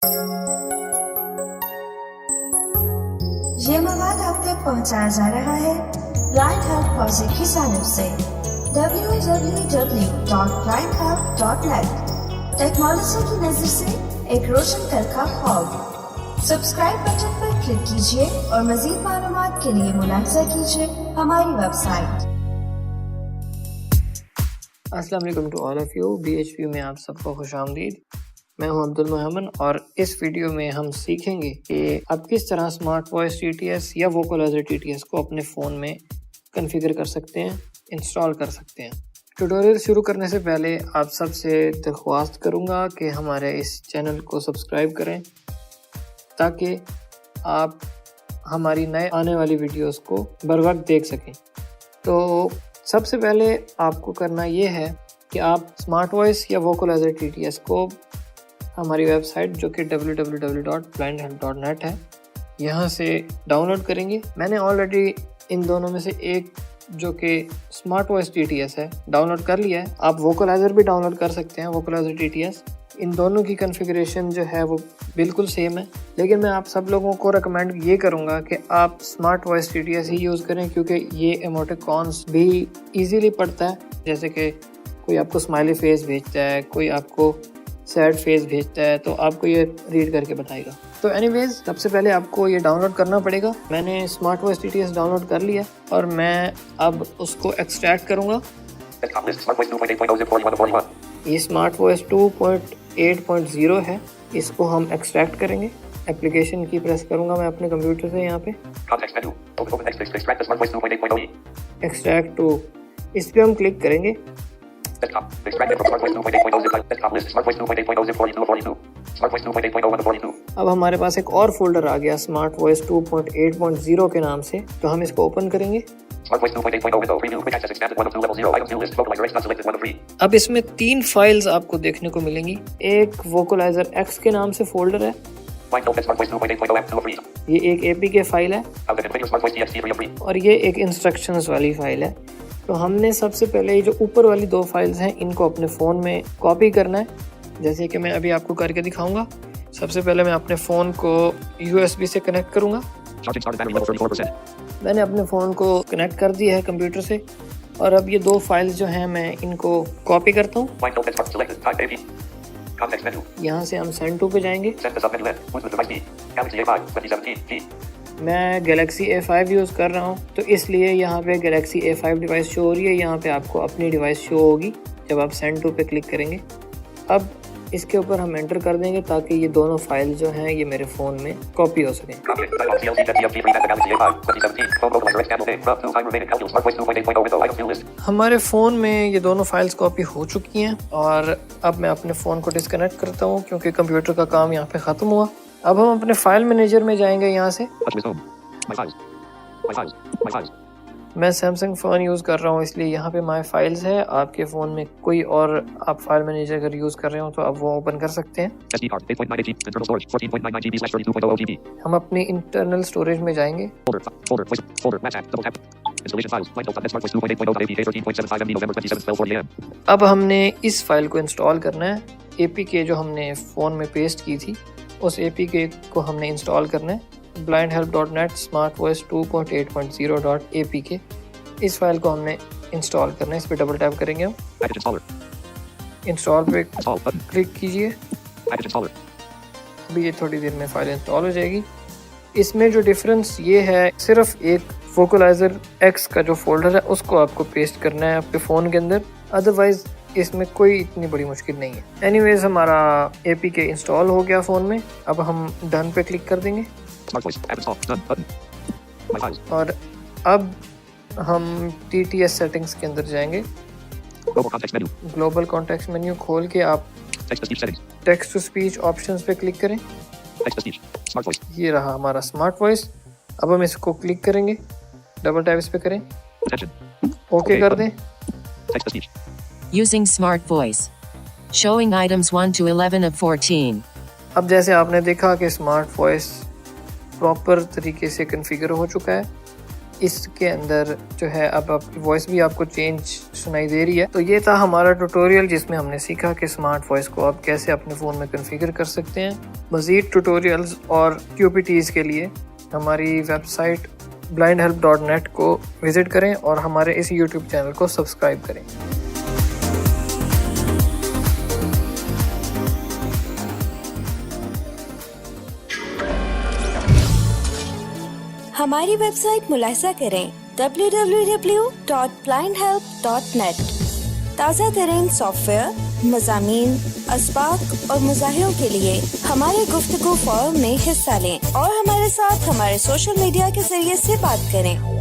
ये मवाद आप तक पहुंचाया जा रहा है ब्लाइंड हब प्रोजेक्ट की जानिब से www.blindhub.net। टेक्नोलॉजी की नजर से एक रोशन कल का ख्वाब। सब्सक्राइब बटन पर क्लिक कीजिए और मजीद मालूमात के लिए मुलाहिजा कीजिए हमारी वेबसाइट। अस्सलाम वालेकुम to all of you. BHP में आप सबको खुशामदीद। मैं हूं अब्दुल मोहम्मद और इस वीडियो में हम सीखेंगे कि आप किस तरह स्मार्ट वॉइस TTS या वोकलाइजर TTS को अपने फ़ोन में कॉन्फ़िगर कर सकते हैं, इंस्टॉल कर सकते हैं। ट्यूटोरियल शुरू करने से पहले आप सबसे दरख्वास्त करूंगा कि हमारे इस चैनल को सब्सक्राइब करें ताकि आप हमारी नए आने वाली वीडियोस को बर वक्त देख सकें। तो सबसे पहले आपको करना ये है कि आप स्मार्ट वॉइस या वोकलाइजर TTS को हमारी वेबसाइट जो कि www.blindhub.net है यहाँ से डाउनलोड करेंगे। मैंने ऑलरेडी इन दोनों में से एक जो कि स्मार्ट वॉइस TTS है डाउनलोड कर लिया है। आप वोकलाइजर भी डाउनलोड कर सकते हैं, वोकलाइजर TTS। इन दोनों की कॉन्फ़िगरेशन जो है वो बिल्कुल सेम है, लेकिन मैं आप सब लोगों को रेकमेंड ये करूँगा कि आप स्मार्ट वॉइस TTS ही यूज़ करें क्योंकि ये इमोटिकॉन्स भी इजीली पढ़ता है। जैसे कि कोई आपको स्माइली फेस भेजता है, कोई आपको सैड फेस भेजता है, तो आपको ये रीड करके बताएगा। तो एनीवेज सबसे पहले आपको ये डाउनलोड करना पड़ेगा। मैंने स्मार्ट वॉइस TTS डाउनलोड कर लिया और मैं अब उसको एक्सट्रैक्ट करूँगा। ये स्मार्ट वॉइस 2.8.0 है, इसको हम एक्सट्रैक्ट करेंगे। एप्लीकेशन की प्रेस करूँगा मैं अपने कंप्यूटर से यहाँ पे एक्सट्रैक्ट टू, इस पर हम क्लिक करेंगे। अब हमारे पास एक और फोल्डर आ गया स्मार्ट वॉइस 2.8.0 के नाम से, तो हम इसको ओपन करेंगे। अब इसमें 3 फाइल्स आपको देखने को मिलेंगी। एक वोकलाइजर X के नाम से फोल्डर है, ये एक APK फाइल है और ये एक इंस्ट्रक्शंस वाली फाइल है। तो हमने सबसे पहले ये जो ऊपर वाली 2 फाइल्स हैं इनको अपने फ़ोन में कॉपी करना है, जैसे कि मैं अभी आपको करके दिखाऊंगा। सबसे पहले मैं अपने फ़ोन को USB से कनेक्ट करूंगा। मैंने अपने फ़ोन को कनेक्ट कर दिया है कंप्यूटर से और अब ये 2 फाइल्स जो हैं मैं इनको कॉपी करता हूँ। यहाँ से हम सेंड टू पे जाएंगे। मैं Galaxy A5 यूज़ कर रहा हूँ, तो इसलिए यहाँ पे Galaxy A5 डिवाइस शो हो रही है। यहाँ पे आपको अपनी डिवाइस शो होगी जब आप सेंड टू पे क्लिक करेंगे। अब इसके ऊपर हम एंटर कर देंगे ताकि ये दोनों फाइल जो हैं ये मेरे फ़ोन में कॉपी हो सकें। हमारे फ़ोन में ये दोनों फाइल्स कॉपी हो चुकी हैं और अब मैं अपने फ़ोन को डिस्कनेक्ट करता हूँ क्योंकि कंप्यूटर का काम यहाँ पे ख़त्म हुआ। अब हम अपने फाइल मैनेजर में जाएंगे। यहाँ से मैं सैमसंग फ़ोन यूज़ कर रहा हूँ इसलिए यहाँ पे माई फाइल्स है। आपके फ़ोन में कोई और आप फाइल मैनेजर अगर यूज़ कर रहे हो तो आप वो ओपन कर सकते हैं। हम अपनी इंटरनल स्टोरेज में जाएंगे। अब हमने इस फाइल को इंस्टॉल करना है। APK जो हमने फ़ोन में पेस्ट की थी उस APK को हमने इंस्टॉल करना है। blindhub.net स्मार्ट वॉइस 2.8.0.apk, इस फाइल को हमने इंस्टॉल करना है। इस पर डबल टैप करेंगे हम। इंस्टॉल पे क्लिक कीजिए। अभी ये थोड़ी देर में फाइल इंस्टॉल हो जाएगी। इसमें जो डिफरेंस ये है, सिर्फ एक वोकलाइजर X का जो फोल्डर है उसको आपको पेस्ट करना है आपके फ़ोन के अंदर, अदरवाइज इसमें कोई इतनी बड़ी मुश्किल नहीं है। एनीवेज हमारा APK इंस्टॉल हो गया फ़ोन में। अब हम डन पे क्लिक कर देंगे और अब हम TTS सेटिंग्स के अंदर जाएंगे। ग्लोबल कॉन्टेक्स्ट मेन्यू खोल के आप टेक्स्ट टू स्पीच ऑप्शंस पे क्लिक करें। ये रहा हमारा स्मार्ट वॉइस। अब हम इसको क्लिक करेंगे, डबल टैप इस पे करें, ओके कर दें। Using smart voice. Showing items 1 to 11 of 14. अब जैसे आपने देखा कि स्मार्ट वॉइस प्रॉपर तरीके से कॉन्फ़िगर हो चुका है। इसके अंदर जो है अब आपकी वॉइस भी आपको चेंज सुनाई दे रही है। तो ये था हमारा ट्यूटोरियल जिसमें हमने सीखा कि स्मार्ट वॉइस को आप कैसे अपने फ़ोन में कॉन्फ़िगर कर सकते हैं। मज़ीद ट्यूटोरियल्स और QPTs के लिए हमारी वेबसाइट blindhelp.net को विज़िट करें और हमारे इस YouTube चैनल को सब्सक्राइब करें। हमारी वेबसाइट मुलाहिजा करें www.blindhelp.net। ताज़ा तरीन सॉफ्टवेयर, मज़ामीन, असबाक और मुज़ाहिरों के लिए हमारे गुफ्तगू फोरम में हिस्सा लें और हमारे साथ हमारे सोशल मीडिया के जरिए से बात करें।